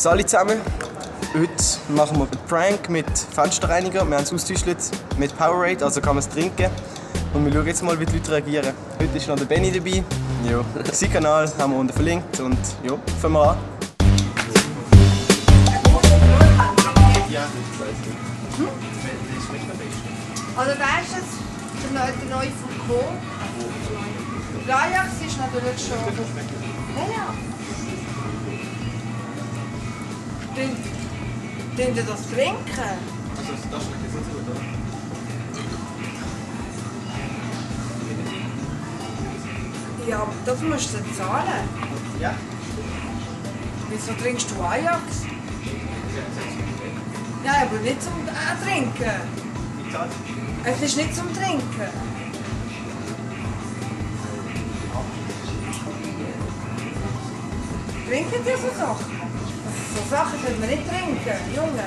Salut zusammen. Heute machen wir einen Prank mit Fensterreiniger. Wir haben es ausgetüftelt mit Powerade, also kann man es trinken. Und wir schauen jetzt mal, wie die Leute reagieren. Heute ist noch der Benny dabei. Ja. Sein Kanal haben wir unten verlinkt und ja, fangen wir an. Ja, also da ist jetzt der neue Foucault. Ajax ist natürlich schon... Ja. Könnt ihr das trinken? Also das schmeckt jetzt nicht so gut, oder? Ja, aber das musst du zahlen. Ja. Wieso trinkst du Ajax? Ja, aber nicht zum Trinken. Es ist nicht zum Trinken. Trinken ihr so Sachen? So Sachen können wir nicht trinken, Junge.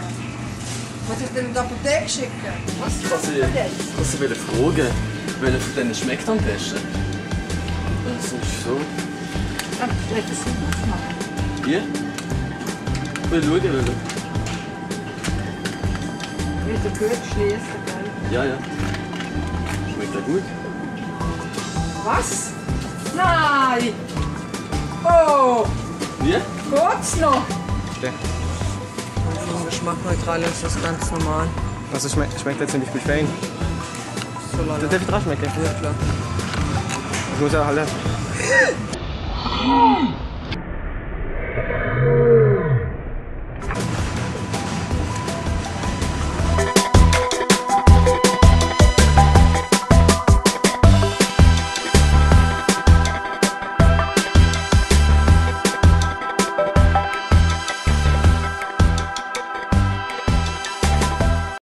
Muss ich dir in die Apotheke schicken? Was? Ich fragen, welcher von denen schmeckt am besten? Das ist so. Vielleicht das nicht machen. Hier? Ich will schauen, oder? Wieder gut schließen, gell? Ja, ja. Schmeckt ja gut. Was? Nein! Oh! Wie? Geht's noch? Geschmackneutral ist das ganz normal. Also schmeckt jetzt zum Beispiel fein. So lala. Das darf ich dran schmecken? Ja, klar. Ich muss ja halt.